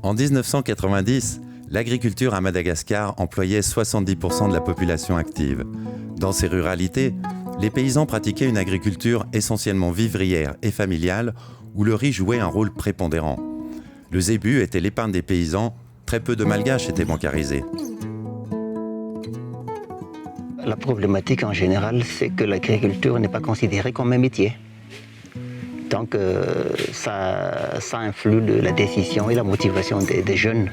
En 1990, l'agriculture à Madagascar employait 70% de la population active. Dans ces ruralités, les paysans pratiquaient une agriculture essentiellement vivrière et familiale où le riz jouait un rôle prépondérant. Le zébu était l'épargne des paysans, très peu de malgaches étaient bancarisés. La problématique en général, c'est que l'agriculture n'est pas considérée comme un métier. Donc ça influe la décision et la motivation des jeunes.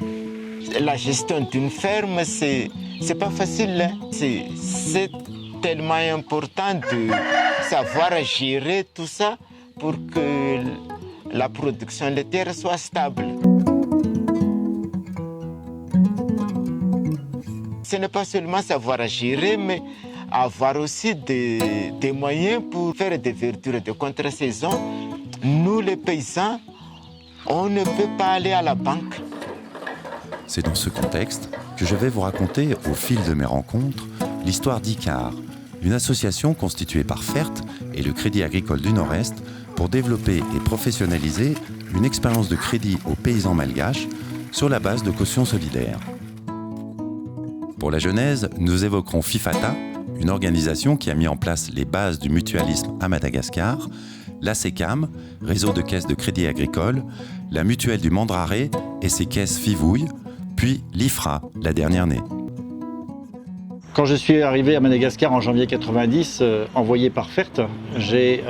La gestion d'une ferme, c'est pas facile. Hein. C'est tellement important de savoir gérer tout ça pour que la production laitière soit stable. Ce n'est pas seulement savoir gérer, mais avoir aussi des moyens pour faire des verdures de contre-saison. Nous, les paysans, on ne peut pas aller à la banque. C'est dans ce contexte que je vais vous raconter, au fil de mes rencontres, l'histoire d'ICAR, une association constituée par FERT et le Crédit agricole du Nord-Est pour développer et professionnaliser une expérience de crédit aux paysans malgaches sur la base de caution solidaire. Pour la genèse, nous évoquerons FIFATA, une organisation qui a mis en place les bases du mutualisme à Madagascar, la SECAM, réseau de caisses de crédit agricole, la mutuelle du Mandraré et ses caisses Fivouille, puis l'IFRA, la dernière née. Quand je suis arrivé à Madagascar en janvier 90, envoyé par FERT, j'ai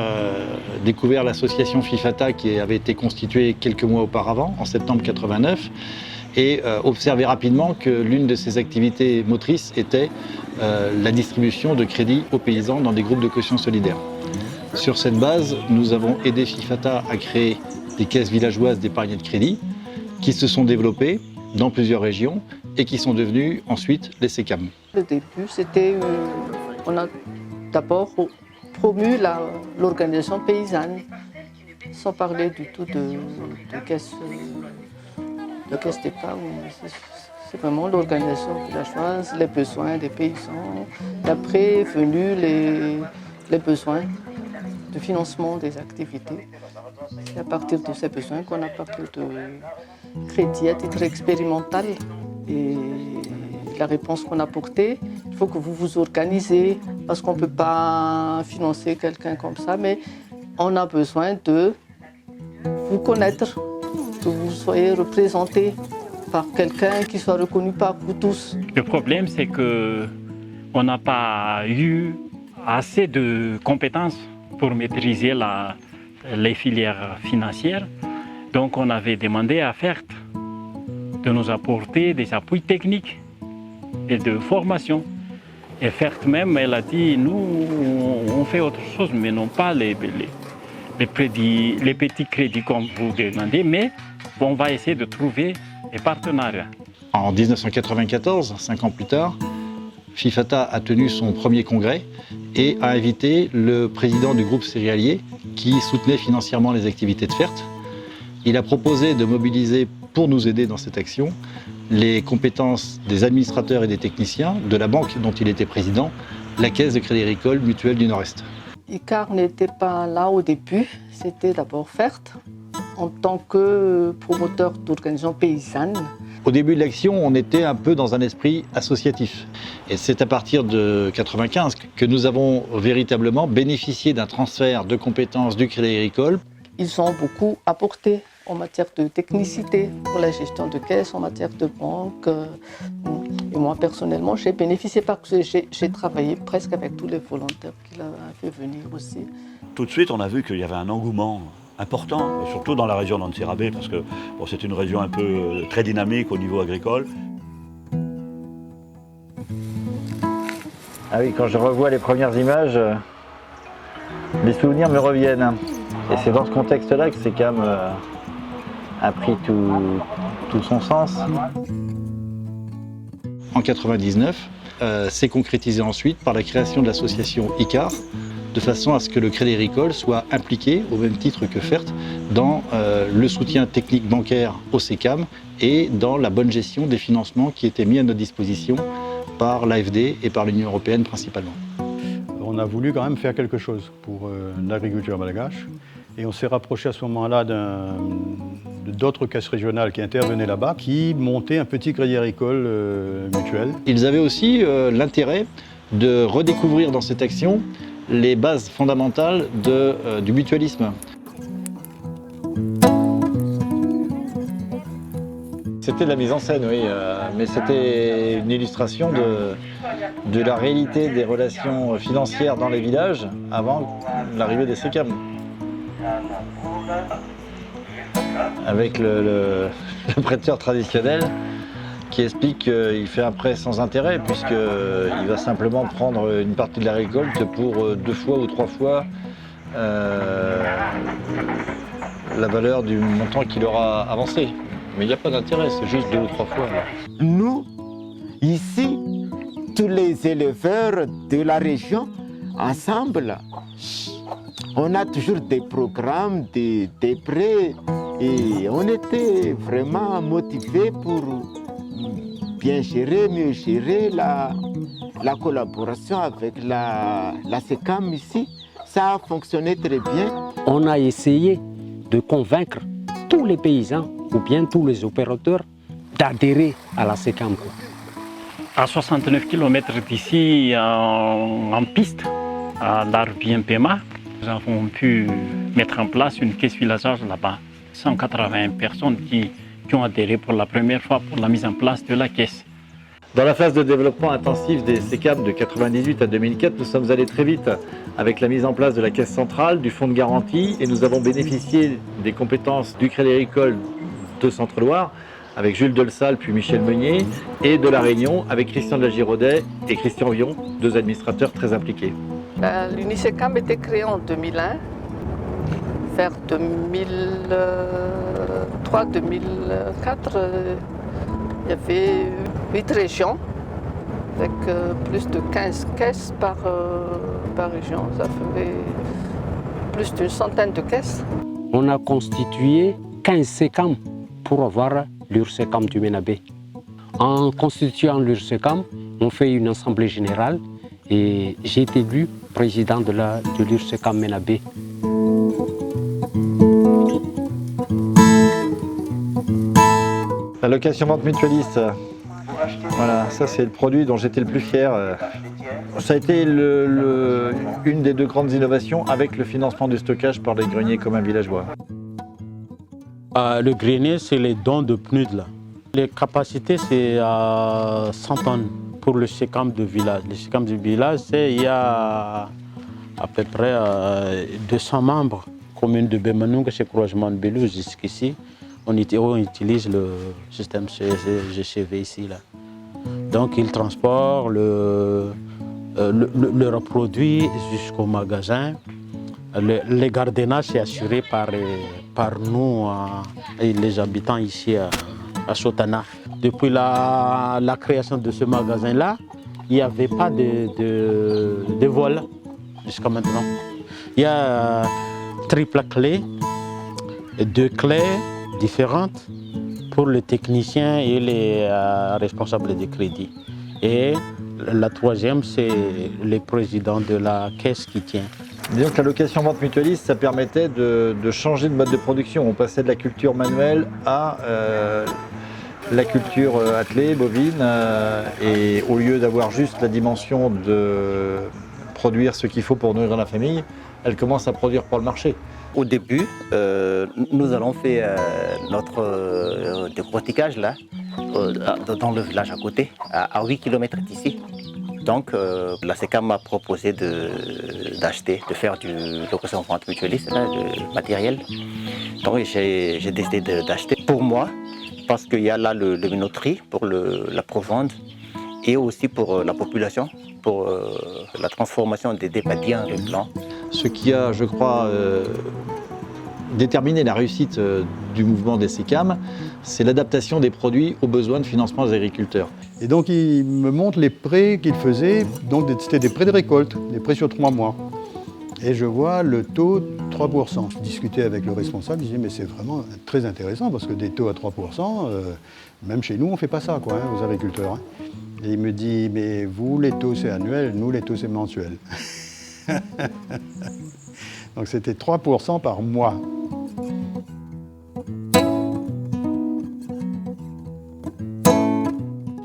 découvert l'association FIFATA qui avait été constituée quelques mois auparavant, en septembre 89, et observé rapidement que l'une de ses activités motrices était la distribution de crédits aux paysans dans des groupes de caution solidaire. Sur cette base, nous avons aidé FIFATA à créer des caisses villageoises d'épargne et de crédit qui se sont développées dans plusieurs régions et qui sont devenues ensuite les SECAM. Le début, c'était, on a d'abord promu l'organisation paysanne, sans parler du tout de caisse d'épargne. C'est vraiment l'organisation villageoise, les besoins des paysans. Et après, venu les besoins de financement des activités. C'est à partir de ces besoins qu'on a parlé de crédit à titre expérimental. Et la réponse qu'on a apportée, il faut que vous vous organisez, parce qu'on ne peut pas financer quelqu'un comme ça, mais on a besoin de vous connaître, que vous soyez représenté par quelqu'un qui soit reconnu par vous tous. Le problème, c'est qu'on n'a pas eu assez de compétences pour maîtriser les filières financières. Donc on avait demandé à FERT de nous apporter des appuis techniques et de formation. Et FERT même, elle a dit, nous, on fait autre chose, mais non pas les petits crédits comme vous demandez, mais on va essayer de trouver des partenariats. En 1994, 5 ans plus tard, FIFATA a tenu son premier congrès et a invité le président du groupe céréalier qui soutenait financièrement les activités de FERT. Il a proposé de mobiliser pour nous aider dans cette action les compétences des administrateurs et des techniciens de la banque dont il était président, la Caisse de crédit agricole mutuelle du Nord-Est. ICAR n'était pas là au début, c'était d'abord FERT en tant que promoteur d'organisations paysannes. Au début de l'action, on était un peu dans un esprit associatif. Et c'est à partir de 1995 que nous avons véritablement bénéficié d'un transfert de compétences du Crédit agricole. Ils ont beaucoup apporté en matière de technicité pour la gestion de caisse, en matière de banque. Et moi, personnellement, j'ai bénéficié parce que j'ai travaillé presque avec tous les volontaires qu'il a fait venir aussi. Tout de suite, on a vu qu'il y avait un engouement important, surtout dans la région d'Antsirabe, parce que c'est une région un peu très dynamique au niveau agricole. Ah oui, quand je revois les premières images, les souvenirs me reviennent. Et c'est dans ce contexte-là que SECAM a pris tout son sens. En 1999, c'est concrétisé ensuite par la création de l'association ICAR, de façon à ce que le Crédit agricole soit impliqué, au même titre que FERT, dans le soutien technique bancaire au SECAM et dans la bonne gestion des financements qui étaient mis à notre disposition par l'AFD et par l'Union européenne principalement. On a voulu quand même faire quelque chose pour l'agriculture malgache et on s'est rapproché à ce moment-là de d'autres caisses régionales qui intervenaient là-bas, qui montaient un petit crédit agricole mutuel. Ils avaient aussi l'intérêt de redécouvrir dans cette action les bases fondamentales du mutualisme. C'était de la mise en scène, oui, mais c'était une illustration de la réalité des relations financières dans les villages avant l'arrivée des SECAM. Avec le prêteur traditionnel qui explique qu'il fait un prêt sans intérêt puisqu'il va simplement prendre une partie de la récolte pour 2 fois ou 3 fois la valeur du montant qu'il aura avancé. Mais il n'y a pas d'intérêt, c'est juste 2 ou 3 fois. Nous, ici, tous les éleveurs de la région, ensemble, on a toujours des programmes, des prêts, et on était vraiment motivés pour bien gérer, mieux gérer la collaboration avec la SECAM ici. Ça a fonctionné très bien. On a essayé de convaincre tous les paysans ou bien tous les opérateurs d'adhérer à la SECAM. À 69 km d'ici, en piste, à l'Arbiempema, nous avons pu mettre en place une caisse villageoise là-bas. 180 personnes qui ont adhéré pour la première fois pour la mise en place de la caisse. Dans la phase de développement intensif des SECAM de 1998 à 2004, nous sommes allés très vite avec la mise en place de la caisse centrale, du fonds de garantie, et nous avons bénéficié des compétences du Crédit Agricole de Centre-Loire avec Jules Delsalle puis Michel Meunier, et de La Réunion avec Christian de la Giraudet et Christian Vion, 2 administrateurs très impliqués. L'UNISECAM était créée en 2001. Vers 2003-2004, il y avait 8 régions avec plus de 15 caisses par région. Ça ferait plus d'une centaine de caisses. On a constitué 15 SECAM pour avoir l'URSECAM du Ménabé. En constituant l'URSECAM, on fait une assemblée générale et j'ai été élu président de l'URSECAM Ménabé. La location vente mutualiste, voilà, ça c'est le produit dont j'étais le plus fier. Ça a été une des 2 grandes innovations avec le financement du stockage par les greniers communs villageois. Le grenier, c'est les dons de PNUD. Là. Les capacités, c'est à 100 tonnes pour le SECAM de village. Le SECAM du village, il y a à peu près 200 membres. Commune de Bemanoung, chez Croisement de Belou, jusqu'ici. On utilise le système GCV ici. Là. Donc, ils transportent leurs produits jusqu'au magasin. Le gardiennage est assuré par nous, les habitants ici à Sotana. Depuis la création de ce magasin-là, il n'y avait pas de vol jusqu'à maintenant. Il y a triple clé, 2 clés différentes pour les techniciens et les responsables de crédit. Et la 3e, c'est le président de la caisse qui tient. Disons que la location vente mutualiste, ça permettait de changer de mode de production. On passait de la culture manuelle à la culture attelée, bovine, et au lieu d'avoir juste la dimension de produire ce qu'il faut pour nourrir la famille, elle commence à produire pour le marché. Au début, nous allons faire notre décortiquage là, dans le village à côté, à 8 km d'ici. Donc la SECAM m'a proposé de faire du location-vente mutualiste, là, du matériel. Donc j'ai décidé d'acheter pour moi, parce qu'il y a là le minoterie pour la provende et aussi pour la population, pour la transformation des dépâtis en blanc. Ce qui a, je crois, déterminé la réussite du mouvement des SECAM, c'est l'adaptation des produits aux besoins de financement des agriculteurs. Et donc, il me montre les prêts qu'il faisait. Donc, c'était des prêts de récolte, des prêts sur 3 mois. Et je vois le taux 3%. Je discutais avec le responsable, je disais, mais c'est vraiment très intéressant parce que des taux à 3%, même chez nous, on ne fait pas ça, quoi, aux agriculteurs. Hein. Et il me dit, mais vous, les taux, c'est annuel, nous, les taux, c'est mensuel. Donc, c'était 3% par mois.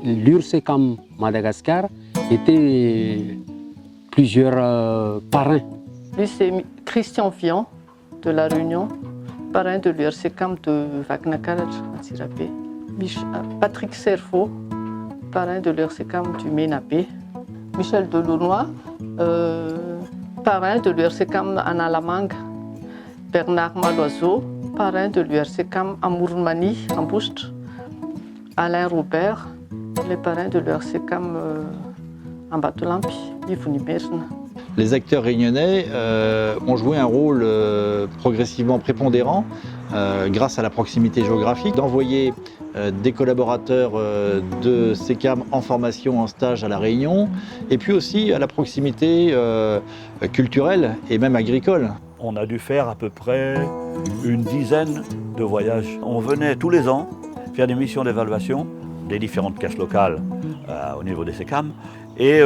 l'URSECAM Madagascar était plusieurs parrains. Lui, c'est Christian Vian de La Réunion, parrain de l'URSECAM de Vaknakaraj à Sirapé. Patrick Serfo, parrain de l'URSECAM du Ménapé. Michel Delounois, parrain de l'URSECAM en Alamang. Bernard Maloiseau, parrain de l'URSECAM à Mourmani, en Boust. Alain Robert, les parrains de l'URSECAM en Batolampi, Yvonne. Les acteurs réunionnais ont joué un rôle progressivement prépondérant grâce à la proximité géographique, d'envoyer des collaborateurs de SECAM en formation, en stage à La Réunion, et puis aussi à la proximité culturelle et même agricole. On a dû faire à peu près une dizaine de voyages. On venait tous les ans faire des missions d'évaluation des différentes caisses locales au niveau des SECAM, et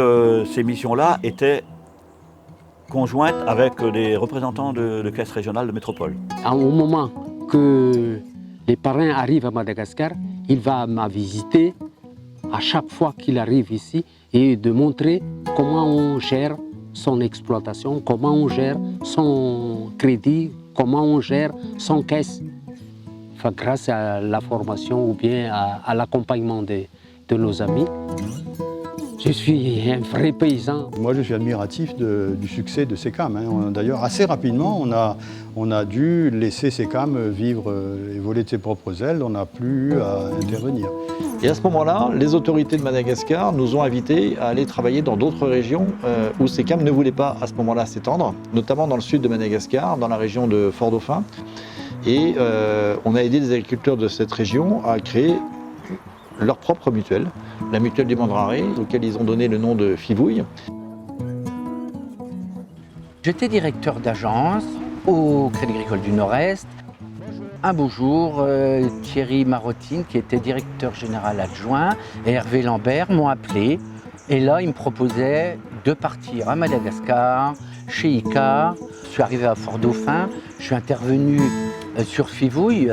ces missions-là étaient conjointes avec des représentants de caisses régionales de métropole. Au moment que les parrains arrivent à Madagascar, il va me visiter à chaque fois qu'il arrive ici et de montrer comment on gère son exploitation, comment on gère son crédit, comment on gère son caisse. Enfin, grâce à la formation ou bien à l'accompagnement de nos amis. Je suis un vrai paysan. Moi, je suis admiratif du succès de SECAM. D'ailleurs, assez rapidement, on a dû laisser SECAM vivre et voler de ses propres ailes. On n'a plus à intervenir. Et à ce moment-là, les autorités de Madagascar nous ont invités à aller travailler dans d'autres régions où SECAM ne voulait pas à ce moment-là s'étendre, notamment dans le sud de Madagascar, dans la région de Fort-Dauphin. Et on a aidé les agriculteurs de cette région à créer leur propre mutuelle, la mutuelle du Mandraré, auquel ils ont donné le nom de Fivouille. J'étais directeur d'agence au Crédit Agricole du Nord-Est. Un beau jour, Thierry Marottine, qui était directeur général adjoint, et Hervé Lambert m'ont appelé. Et là, ils me proposaient de partir à Madagascar, chez ICA. Je suis arrivé à Fort-Dauphin, je suis intervenu sur Fivouille,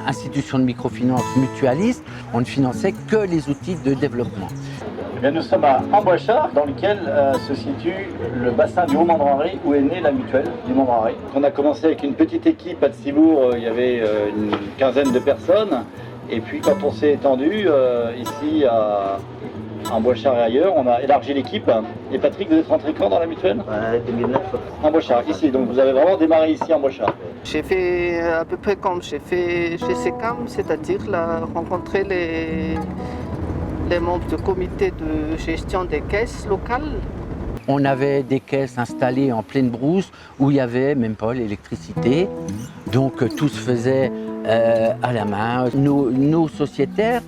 institution de microfinance mutualiste. On ne finançait que les outils de développement. Eh bien, nous sommes à Amboachard, dans lequel se situe le bassin du Haut-Mandraré, où est née la mutuelle du Mandraré. On a commencé avec une petite équipe à Tsibourg, il y avait une quinzaine de personnes. Et puis quand on s'est étendu ici à Amboachard et ailleurs, on a élargi l'équipe. Et Patrick, vous êtes rentré quand dans la mutuelle 2009. Amboachard, ici. Donc vous avez vraiment démarré ici à Amboachard. J'ai fait à peu près comme j'ai fait chez SECAM, c'est-à-dire rencontrer les membres du comité de gestion des caisses locales. On avait des caisses installées en pleine brousse où il n'y avait même pas l'électricité. Donc tout se faisait à la main. Nos sociétaires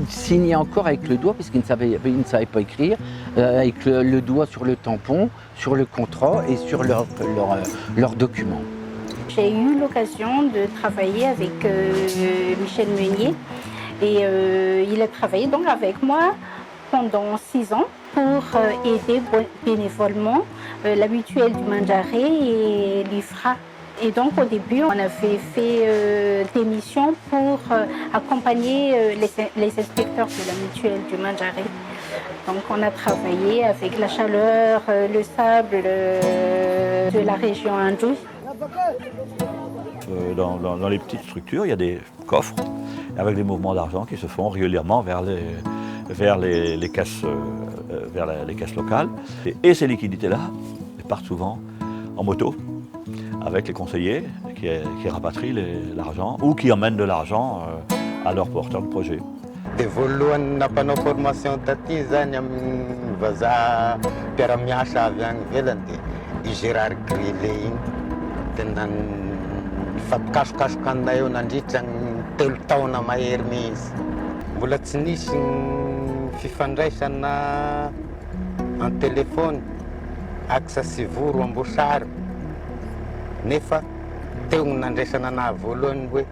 signaient encore avec le doigt, puisqu'ils ne savaient pas écrire, avec le doigt sur le tampon, sur le contrat et sur leurs documents. J'ai eu l'occasion de travailler avec Michel Meunier et il a travaillé donc avec moi pendant 6 ans pour aider bénévolement la mutuelle du Mandraré et l'IFRA. Et donc au début, on avait fait des missions pour accompagner les inspecteurs de la mutuelle du Mandraré. Donc on a travaillé avec la chaleur, le sable de la région Andouille. Dans les petites structures, il y a des coffres avec des mouvements d'argent qui se font régulièrement vers les caisses locales. Et ces liquidités-là partent souvent en moto avec les conseillers qui rapatrient l'argent ou qui emmènent de l'argent à leurs porteurs de projet. Voalohany nampanao formation taty zany amin'ny vazaha mpiara-miasa avy any ivelany dia i Gérard Grille igny tena nifampikasokasoka anay eo nandritra ny 3 taona mahery mihitsy. Mbola tsy nisy fifandraisana en téléphone aksa sy voro Amboasary nefa teo ny nandraisana anahy voalohany hoe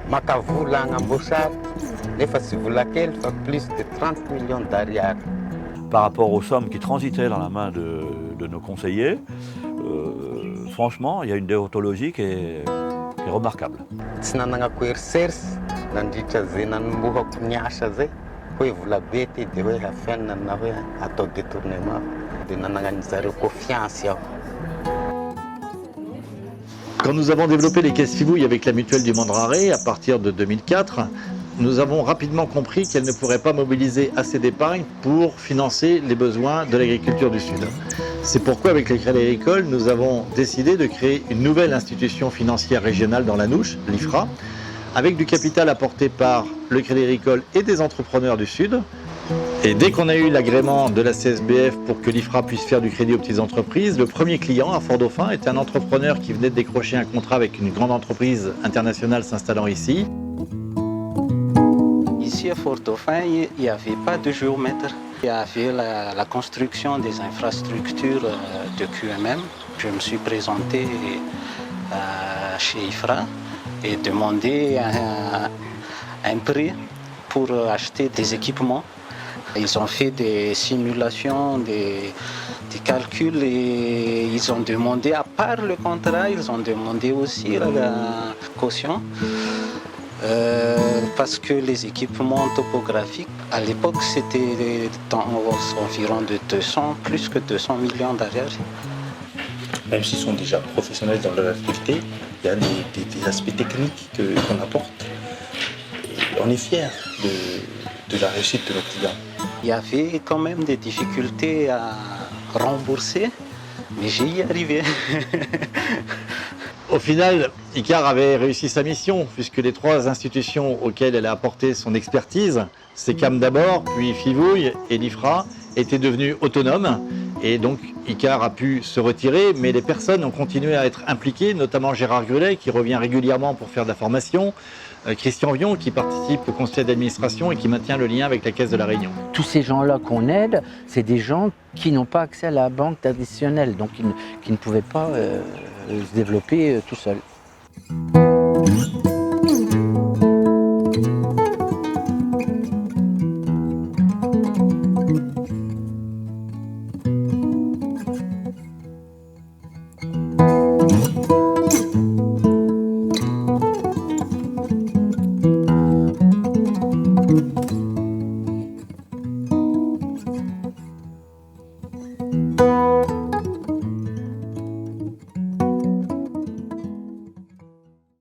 maka vola agny Amboasary nefa sy vola kely fa plus de 30 millions d'ariary. Par rapport aux sommes qui transitaient dans la main de nos conseillers, franchement, il y a une déontologie qui est remarquable. Tsy nananako eritseritsy nandritra zay nanombohako niasa zay hoe vola be ty dia hoe hafenana hoe atao détournement dia nananany zareo confiance aho. Quand nous avons développé les caisses Fivouille avec la mutuelle du Mandraret à partir de 2004, nous avons rapidement compris qu'elle ne pourrait pas mobiliser assez d'épargne pour financer les besoins de l'agriculture du Sud. C'est pourquoi avec le Crédit Agricole, nous avons décidé de créer une nouvelle institution financière régionale dans la Nouche, l'IFRA, avec du capital apporté par le Crédit Agricole et des entrepreneurs du Sud. Et dès qu'on a eu l'agrément de la CSBF pour que l'IFRA puisse faire du crédit aux petites entreprises, le premier client à Fort-Dauphin était un entrepreneur qui venait de décrocher un contrat avec une grande entreprise internationale s'installant ici. Ici à Fort-Dauphin, il n'y avait pas de géomètre. Il y avait la construction des infrastructures de QMM. Je me suis présenté chez IFRA et demandé un prêt pour acheter des équipements. Ils ont fait des simulations, des calculs et ils ont demandé, à part le contrat, ils ont demandé aussi la caution. Parce que les équipements topographiques, à l'époque, c'était environ de plus que 200 millions d'arrière. Même s'ils sont déjà professionnels dans leur activité, il y a des aspects techniques qu'on apporte. Et on est fiers de la réussite de nos clients. Il y avait quand même des difficultés à rembourser, mais j'y ai arrivé. Au final, ICAR avait réussi sa mission, puisque les trois institutions auxquelles elle a apporté son expertise, SECAM d'abord, puis Fivouille et l'IFRA, étaient devenues autonomes. Et donc ICAR a pu se retirer, mais les personnes ont continué à être impliquées, notamment Gérard Grulet, qui revient régulièrement pour faire de la formation, Christian Vion, qui participe au conseil d'administration et qui maintient le lien avec la Caisse de la Réunion. Tous ces gens-là qu'on aide, c'est des gens qui n'ont pas accès à la banque traditionnelle, donc qui ne pouvaient pas se développer tout seuls.